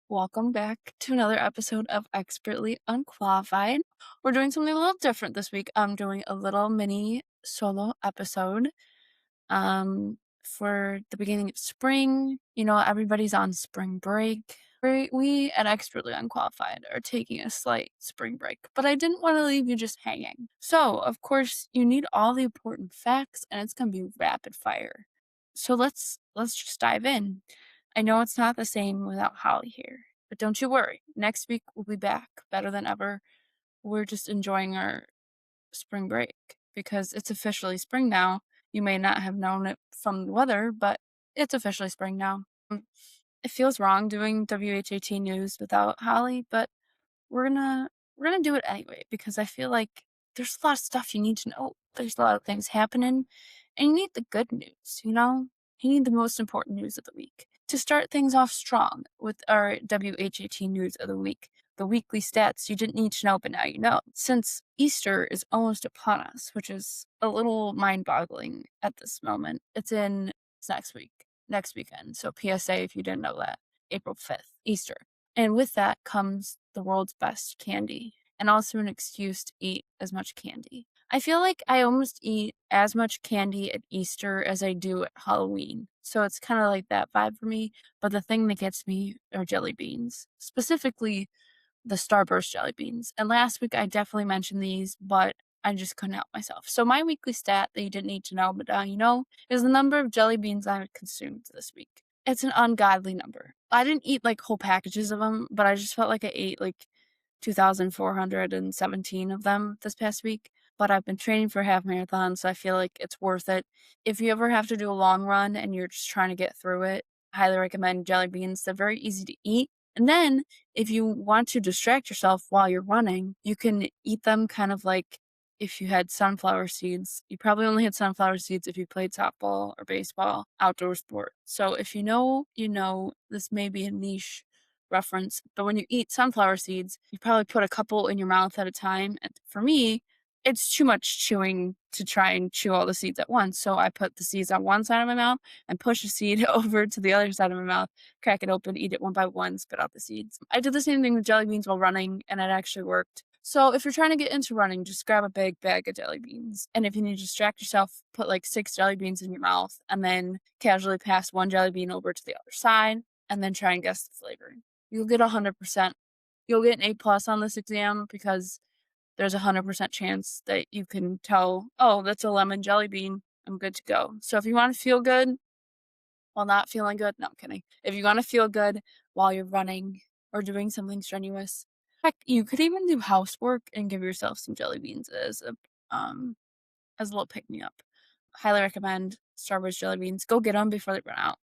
Welcome back to another episode of Expertly Unqualified. We're doing something a little different this week. I'm doing a little mini solo episode for the beginning of spring. Everybody's on spring break. We at Expertly Unqualified are taking a slight spring break, but I didn't want to leave you just hanging. So, of course, you need all the important facts and it's going to be rapid fire. So let's just dive in. I know it's not the same without Holly here, but don't you worry. Next week we'll be back better than ever. We're just enjoying our spring break because it's officially spring now. You may not have known it from the weather, but it's officially spring now. It feels wrong doing WHAT news without Holly, but we're gonna we're gonna do it anyway because I feel like there's a lot of stuff you need to know. There's a lot of things happening, and you need the good news, You need the most important news of the week. To start things off strong with our WHAT news of the week, the weekly stats you didn't need to know, but now you know. Since Easter is almost upon us, which is a little mind-boggling at this moment. It's next week, next weekend. So PSA if you didn't know that, April 5th, Easter. And with that comes the world's best candy and also an excuse to eat as much candy. I feel like I almost eat as much candy at Easter as I do at Halloween. So it's kind of like that vibe for me. But the thing that gets me are jelly beans, specifically the Starburst jelly beans. And last week I definitely mentioned these, but I just couldn't help myself. So my weekly stat that you didn't need to know, but now you know, is the number of jelly beans I consumed this week. It's an ungodly number. I didn't eat like whole packages of them, but I just felt like I ate like 2,417 of them this past week. But I've been training for a half marathon, so I feel like it's worth it. If you ever have to do a long run and you're just trying to get through it, I highly recommend jelly beans. They're very easy to eat. And then if you want to distract yourself while you're running, you can eat them kind of like if you had sunflower seeds. You probably only had sunflower seeds if you played softball or baseball, outdoor sport. So if you know, this may be a niche reference, but when you eat sunflower seeds, you probably put a couple in your mouth at a time. And for me, it's too much chewing to try and chew all the seeds at once. So I put the seeds on one side of my mouth and push a seed over to the other side of my mouth, crack it open, eat it one by one, spit out the seeds. I did the same thing with jelly beans while running, and it actually worked. So if you're trying to get into running, just grab a big bag of jelly beans. And if you need to distract yourself, put like 6 jelly beans in your mouth and then casually pass one jelly bean over to the other side and then try and guess the flavor. You'll get 100%. You'll get an A plus on this exam because there's a 100% chance that you can tell, oh, that's a lemon jelly bean. I'm good to go. So if you want to feel good while not feeling good, no, I'm kidding. If you want to feel good while you're running or doing something strenuous, heck, you could even do housework and give yourself some jelly beans as a little pick me up. Highly recommend Starburst jelly beans. Go get them before they run out.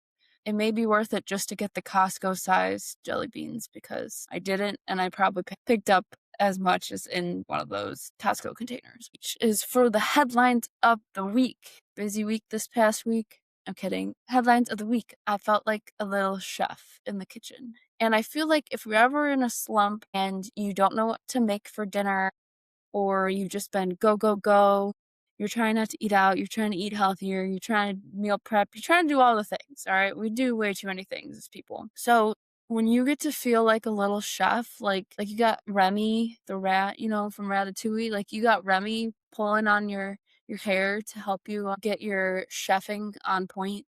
It may be worth it just to get the Costco size jelly beans because I didn't, and I probably picked up as much as in one of those Costco containers, which is for the headlines of the week. Busy week this past week. I'm kidding. Headlines of the week. I felt like a little chef in the kitchen. And I feel like if you're ever in a slump and you don't know what to make for dinner, or you've just been go, go, go, you're trying not to eat out, you're trying to eat healthier, you're trying to meal prep, you're trying to do all the things, all right? We do way too many things as people. So when you get to feel like a little chef, like you got Remy, the rat, from Ratatouille, like you got Remy pulling on your hair to help you get your chefing on point.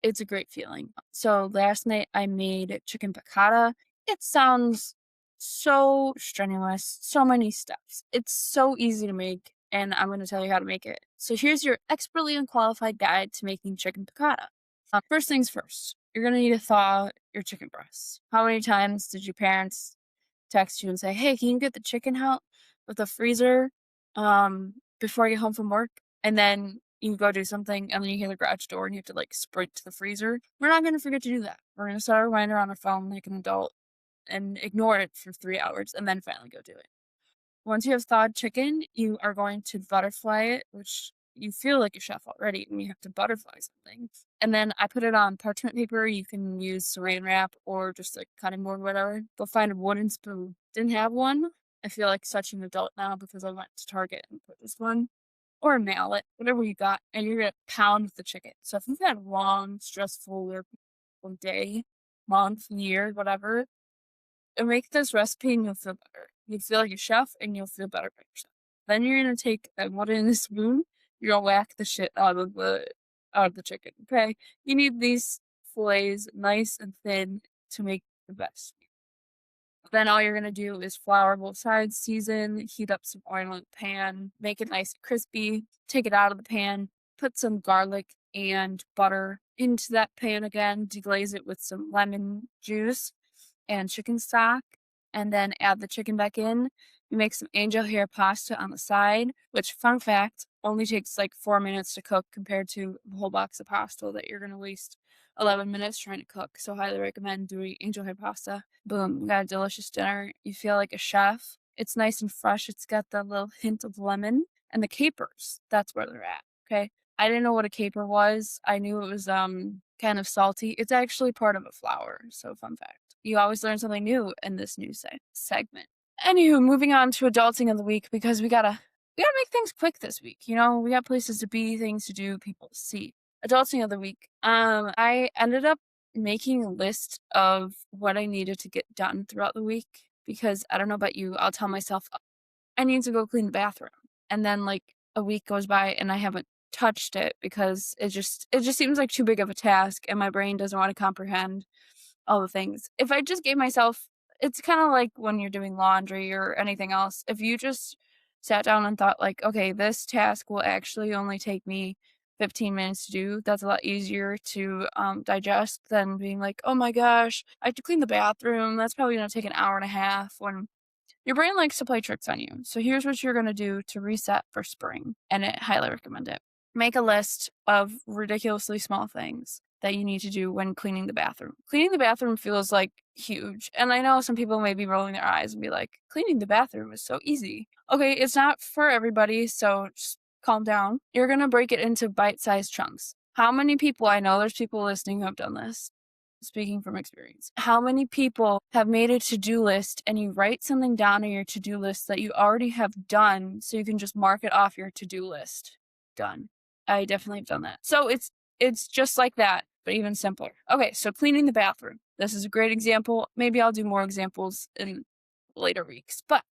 It's a great feeling. So last night I made chicken piccata. It sounds so strenuous, so many steps. It's so easy to make, and I'm going to tell you how to make it. So here's your expertly unqualified guide to making chicken piccata. First things first, you're going to need to thaw your chicken breasts. How many times did your parents text you and say, hey, can you get the chicken out with the freezer before I get home from work? And then you go do something and then you hear the garage door and you have to like sprint to the freezer. We're not going to forget to do that. We're going to set a reminder on our phone like an adult and ignore it for 3 hours and then finally go do it. Once you have thawed chicken, you are going to butterfly it, which you feel like a chef already when you have to butterfly something. And then I put it on parchment paper. You can use saran wrap or just like cutting board, whatever. Go find a wooden spoon. Didn't have one. I feel like such an adult now because I went to Target and put this one. Or a mallet, whatever you got, and you're gonna pound the chicken. So if you've had a long, stressful day, month, year, whatever, and make this recipe and you'll feel better. You feel like a chef and you'll feel better about yourself. Then you're gonna take and put it in a spoon. You're gonna whack the shit out of the chicken. Okay, you need these fillets nice and thin to make the best. Then all you're gonna do is flour both sides, season, heat up some oil in the pan, make it nice and crispy, take it out of the pan, put some garlic and butter into that pan again, deglaze it with some lemon juice and chicken stock, and then add the chicken back in. You make some angel hair pasta on the side, which, fun fact, only takes like 4 minutes to cook compared to a whole box of pasta that you're gonna waste 11 minutes trying to cook. So highly recommend doing angel hair pasta. Boom, you got a delicious dinner. You feel like a chef. It's nice and fresh. It's got that little hint of lemon and the capers. That's where they're at. Okay. I didn't know what a caper was. I knew it was kind of salty. It's actually part of a flower. So fun fact. You always learn something new in this new segment. Anywho, moving on to adulting of the week because we gotta make things quick this week. You know, we got places to be, things to do, people to see. Adulting of the week. I ended up making a list of what I needed to get done throughout the week because I don't know about you, I'll tell myself I need to go clean the bathroom. And then like a week goes by and I haven't touched it because it just seems like too big of a task and my brain doesn't want to comprehend all the things. If I just gave myself, it's kind of like when you're doing laundry or anything else. If you just sat down and thought like, okay, this task will actually only take me 15 minutes to do, that's a lot easier to digest than being like, oh my gosh, I have to clean the bathroom. That's probably going to take an hour and a half when your brain likes to play tricks on you. So here's what you're going to do to reset for spring, and I highly recommend it. Make a list of ridiculously small things that you need to do when cleaning the bathroom. Cleaning the bathroom feels like huge. And I know some people may be rolling their eyes and be like, cleaning the bathroom is so easy. Okay, it's not for everybody, so just calm down. You're going to break it into bite-sized chunks. How many people, I know there's people listening who have done this, speaking from experience, how many people have made a to-do list and you write something down on your to-do list that you already have done so you can just mark it off your to-do list? Done. I definitely have done that. So it's just like that, but even simpler. Okay, so cleaning the bathroom. This is a great example. Maybe I'll do more examples in later weeks. But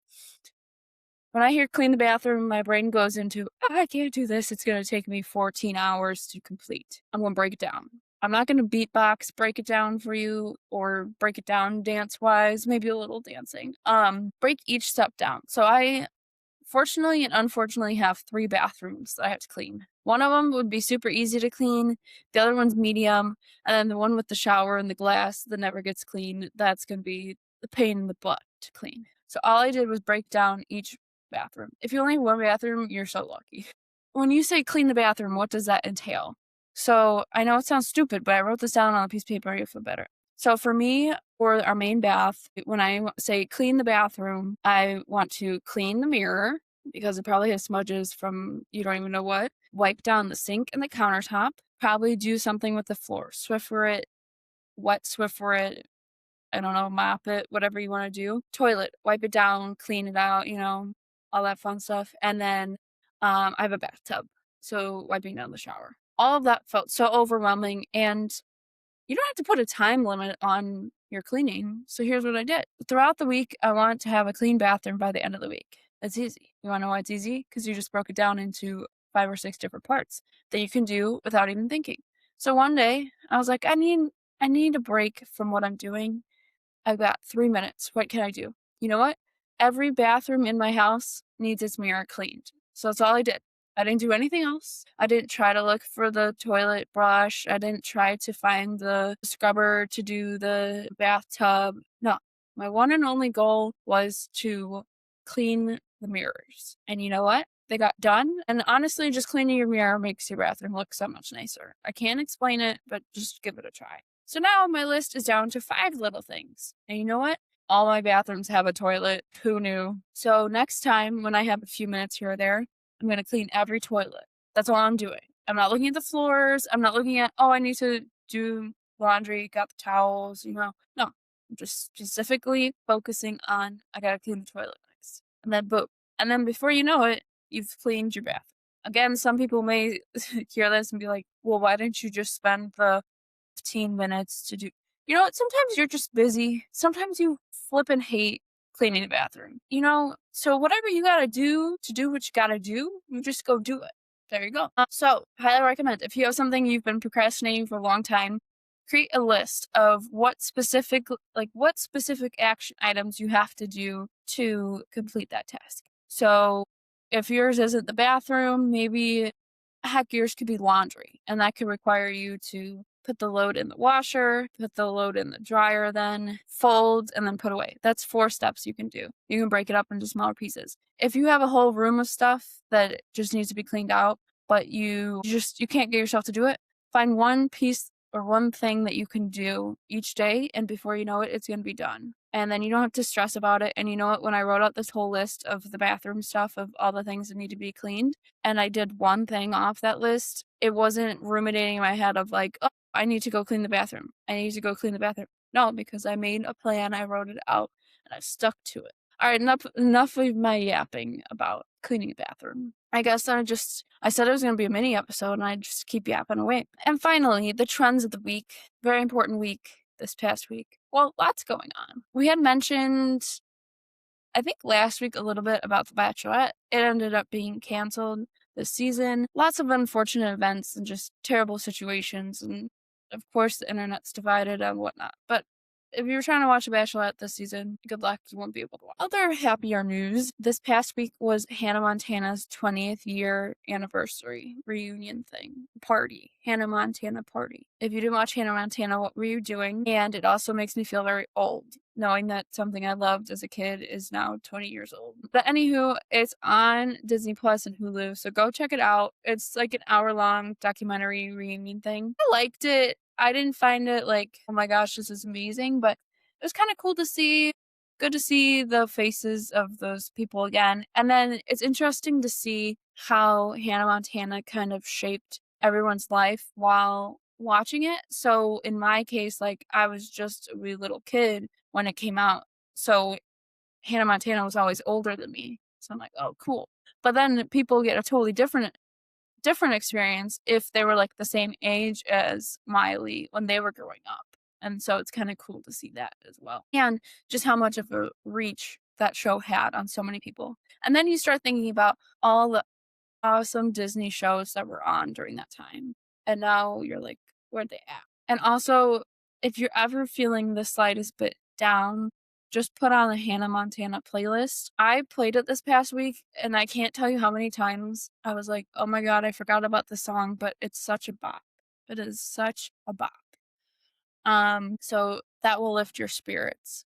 when I hear clean the bathroom, my brain goes into, oh, I can't do this. It's going to take me 14 hours to complete. I'm going to break it down. I'm not going to beatbox break it down for you or break it down dance-wise, maybe a little dancing. Break each step down. So I fortunately and unfortunately have 3 bathrooms that I have to clean. One of them would be super easy to clean. The other one's medium. And then the one with the shower and the glass that never gets cleaned, that's going to be the pain in the butt to clean. So all I did was break down each bathroom. If you only have one bathroom, you're so lucky. When you say clean the bathroom, what does that entail? So I know it sounds stupid, but I wrote this down on a piece of paper. You'll feel better. So for me, for our main bath, when I say clean the bathroom, I want to clean the mirror because it probably has smudges from you don't even know what. Wipe down the sink and the countertop. Probably do something with the floor. Swiffer it, wet Swiffer it, I don't know, mop it, whatever you want to do. Toilet, wipe it down, clean it out, all that fun stuff. And then I have a bathtub, so wiping down the shower. All of that felt so overwhelming, and you don't have to put a time limit on your cleaning. So here's what I did. Throughout the week, I want to have a clean bathroom by the end of the week. It's easy. You want to know why it's easy? Because you just broke it down into 5 or 6 different parts that you can do without even thinking. So one day, I was like, I need a break from what I'm doing. I've got 3 minutes. What can I do? You know what? Every bathroom in my house needs its mirror cleaned. So that's all I did. I didn't do anything else. I didn't try to look for the toilet brush. I didn't try to find the scrubber to do the bathtub. No, my one and only goal was to clean the mirrors. And you know what? They got done. And honestly, just cleaning your mirror makes your bathroom look so much nicer. I can't explain it, but just give it a try. So now my list is down to 5 little things. And you know what? All my bathrooms have a toilet. Who knew? So next time when I have a few minutes here or there, I'm going to clean every toilet. That's all I'm doing. I'm not looking at the floors. I'm not looking at, oh, I need to do laundry, got the towels, No, I'm just specifically focusing on, I got to clean the toilet next. And then boom. And then before you know it, you've cleaned your bathroom. Again, some people may hear this and be like, well, why didn't you just spend the 15 minutes to do? You know what? Sometimes you're just busy. Sometimes you flip and hate cleaning the bathroom. So whatever you gotta do to do what you gotta do, you just go do it. There you go. So highly recommend if you have something you've been procrastinating for a long time, create a list of what specific action items you have to do to complete that task. So if yours isn't the bathroom, maybe heck, yours could be laundry, and that could require you to put the load in the washer, put the load in the dryer, then fold, and then put away. That's 4 steps you can do. You can break it up into smaller pieces. If you have a whole room of stuff that just needs to be cleaned out, but you can't get yourself to do it, find one piece or one thing that you can do each day, and before you know it, it's gonna be done. And then you don't have to stress about it. And you know what? When I wrote out this whole list of the bathroom stuff of all the things that need to be cleaned, and I did one thing off that list, it wasn't ruminating in my head of like, oh, I need to go clean the bathroom. I need to go clean the bathroom. No, because I made a plan, I wrote it out, and I stuck to it. All right, enough of my yapping about cleaning the bathroom. I guess I said it was going to be a mini episode, and I just keep yapping away. And finally, the trends of the week. Very important week this past week. Well, lots going on. We had mentioned, I think last week, a little bit about The Bachelorette. It ended up being canceled this season. Lots of unfortunate events and just terrible situations. And of course, the internet's divided and whatnot. But if you're trying to watch The Bachelorette this season, good luck. You won't be able to watch. Other happier news this past week was Hannah Montana's 20th year anniversary reunion party. Hannah Montana party. If you didn't watch Hannah Montana, what were you doing? And it also makes me feel very old, knowing that something I loved as a kid is now 20 years old. But anywho, it's on Disney Plus and Hulu, so go check it out. It's like an hour-long documentary reunion thing. I liked it. I didn't find it like, oh my gosh, this is amazing, but it was kind of cool to see. Good to see the faces of those people again. And then it's interesting to see how Hannah Montana kind of shaped everyone's life while watching it. So in my case, like I was just a wee little kid when it came out. So Hannah Montana was always older than me. So I'm like, oh, cool. But then people get a totally different experience if they were like the same age as Miley when they were growing up. And so it's kind of cool to see that as well. And just how much of a reach that show had on so many people. And then you start thinking about all the awesome Disney shows that were on during that time. And now you're like, where'd they at? And also, if you're ever feeling the slightest bit down, just put on the Hannah Montana playlist. I played it this past week, and I can't tell you how many times I was like, oh my god, I forgot about the song, but it's such a bop. It is such a bop. So that will lift your spirits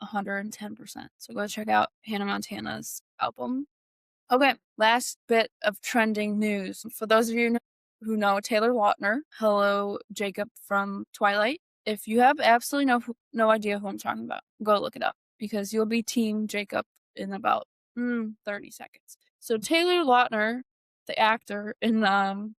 110%. So go check out Hannah Montana's album. Okay, last bit of trending news. For those of you who know Taylor Lautner, hello, Jacob from Twilight. If you have absolutely no idea who I'm talking about, go look it up because you'll be Team Jacob in about 30 seconds. So Taylor Lautner, the actor in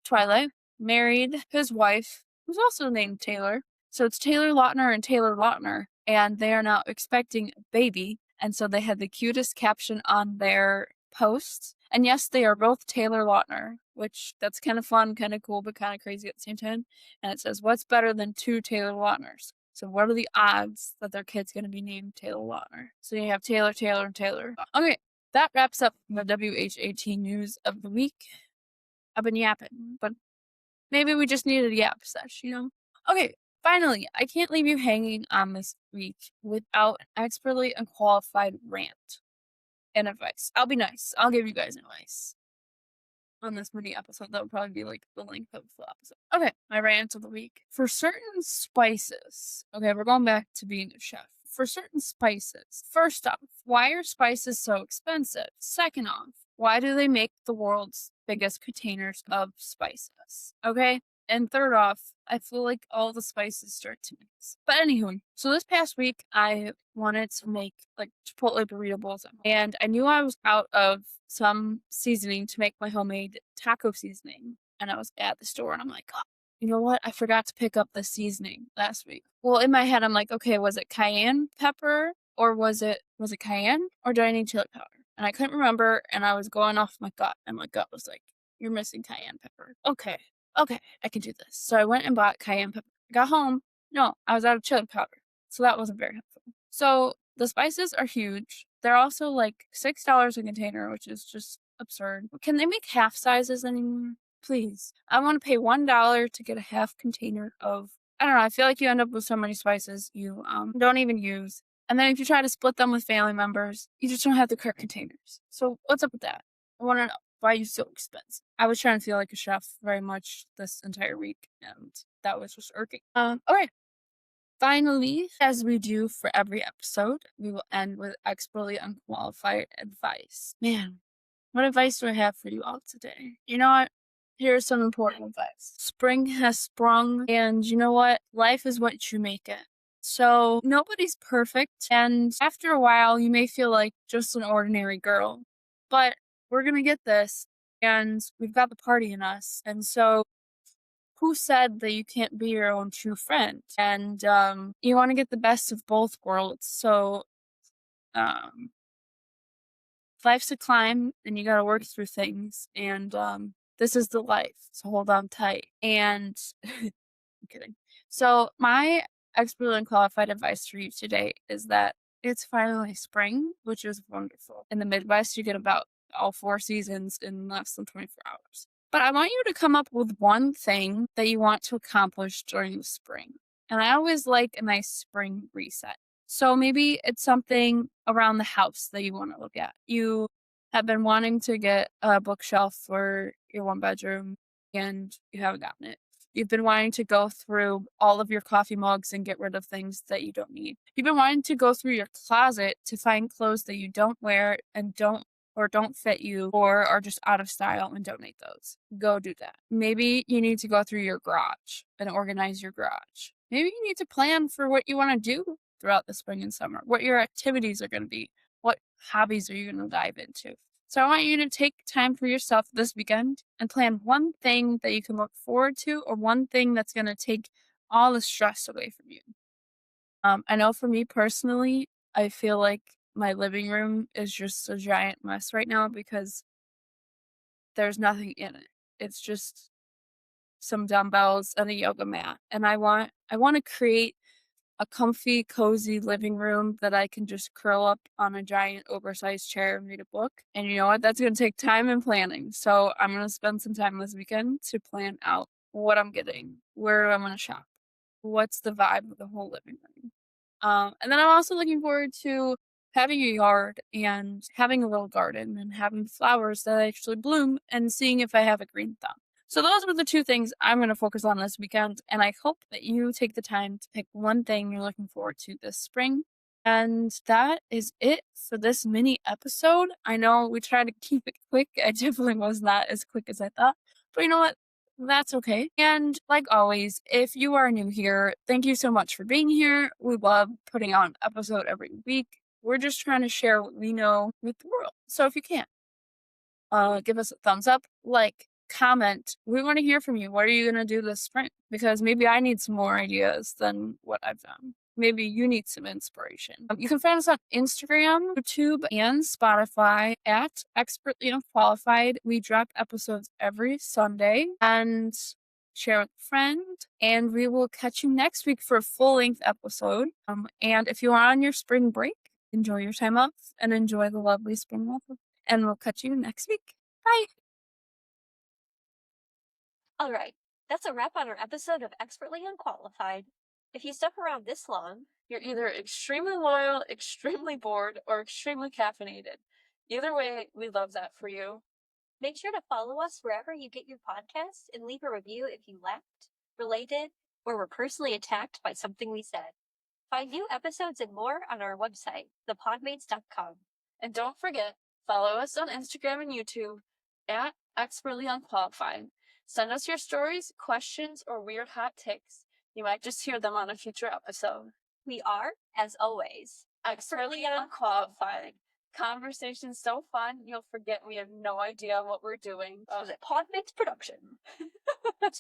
Twilight, married his wife, who's also named Taylor. So it's Taylor Lautner and Taylor Lautner, and they are now expecting a baby. And so they had the cutest caption on their posts. And yes, they are both Taylor Lautner, which that's kind of fun, kind of cool, but kind of crazy at the same time. And it says, what's better than 2 Taylor Lautners? So what are the odds that their kid's going to be named Taylor Lautner? So you have Taylor, Taylor, and Taylor. Okay, that wraps up the WHAT news of the week. I've been yapping, but maybe we just needed a yap sesh, Okay, finally, I can't leave you hanging on this week without an expertly unqualified rant and advice. I'll be nice. I'll give you guys advice on this mini episode. That would probably be like the length of the episode. Okay, my rant of the week. For certain spices, okay, we're going back to being a chef. For certain spices, first off, why are spices so expensive? Second off, why do they make the world's biggest containers of spices? Okay, and third off, I feel like all the spices start to mix. But anywho, so this past week, I wanted to make like Chipotle burrito bowls at home. And I knew I was out of some seasoning to make my homemade taco seasoning. And I was at the store and I'm like, oh, you know what? I forgot to pick up the seasoning last week. Well, in my head, I'm like, okay, was it cayenne pepper or was it cayenne or do I need chili powder? And I couldn't remember. And I was going off my gut. And my gut was like, you're missing cayenne pepper. Okay, I can do this. So I went and bought cayenne pepper. I got home No, I was out of chili powder, so that wasn't very helpful. So the spices are huge. They're also like $6 a container, which is just absurd. Can they make half sizes anymore? Please. I want to pay $1 to get a half container of, I don't know, I feel like you end up with so many spices you don't even use. And then if you try to split them with family members, you just don't have the correct containers. So what's up with that? I want to know, why are you so expensive? I was trying to feel like a chef very much this entire week, and that was just irking. Okay. Finally, as we do for every episode, we will end with expertly unqualified advice. Man, what advice do I have for you all today? You know what? Here's some important advice. Spring has sprung, and you know what? Life is what you make it. So nobody's perfect, and after a while, you may feel like just an ordinary girl. But we're gonna get this, and we've got the party in us. And so who said that you can't be your own true friend? And you want to get the best of both worlds. So um, life's a climb, and you got to work through things. And this is the life. So hold on tight. And I'm kidding. So my expertly unqualified advice for you today is that it's finally spring, which is wonderful. In the Midwest, you get about all 4 seasons in less than 24 hours. But I want you to come up with one thing that you want to accomplish during the spring. And I always like a nice spring reset. So maybe it's something around the house that you want to look at. You have been wanting to get a bookshelf for your 1 bedroom and you haven't gotten it. You've been wanting to go through all of your coffee mugs and get rid of things that you don't need. You've been wanting to go through your closet to find clothes that you don't wear and don't fit you or are just out of style and donate those. Go do that. Maybe you need to go through your garage and organize your garage. Maybe you need to plan for what you want to do throughout the spring and summer, what your activities are going to be, what hobbies are you going to dive into. So I want you to take time for yourself this weekend and plan one thing that you can look forward to or one thing that's going to take all the stress away from you. I know for me personally, I feel like my living room is just a giant mess right now because there's nothing in it. It's just some dumbbells and a yoga mat. And I want to create a comfy, cozy living room that I can just curl up on a giant oversized chair and read a book. And you know what? That's going to take time and planning. So I'm going to spend some time this weekend to plan out what I'm getting, where I'm going to shop, what's the vibe of the whole living room. And then I'm also looking forward to having a yard and having a little garden and having flowers that actually bloom and seeing if I have a green thumb. So those are the 2 things I'm going to focus on this weekend, and I hope that you take the time to pick one thing you're looking forward to this spring. And that is it for this mini episode. I know we tried to keep it quick. I definitely was not as quick as I thought. But you know what? That's okay. And like always, if you are new here, thank you so much for being here. We love putting out an episode every week. We're just trying to share what we know with the world. So if you can, give us a thumbs up, like, comment. We want to hear from you. What are you going to do this spring? Because maybe I need some more ideas than what I've done. Maybe you need some inspiration. You can find us on Instagram, YouTube, and Spotify at Expertly Unqualified. We drop episodes every Sunday and share with a friend. And we will catch you next week for a full length episode. And if you are on your spring break, enjoy your time off and enjoy the lovely spring weather. And we'll catch you next week. Bye. All right, that's a wrap on our episode of Expertly Unqualified. If you stuck around this long, you're either extremely loyal, extremely bored, or extremely caffeinated. Either way, we love that for you. Make sure to follow us wherever you get your podcasts and leave a review if you laughed, related, or were personally attacked by something we said. Find new episodes and more on our website, thepodmates.com. And don't forget, follow us on Instagram and YouTube at Expertly Unqualified. Send us your stories, questions, or weird hot takes. You might just hear them on a future episode. We are, as always, Expertly Unqualified. Conversation's so fun, you'll forget we have no idea what we're doing. Was it Podmates production?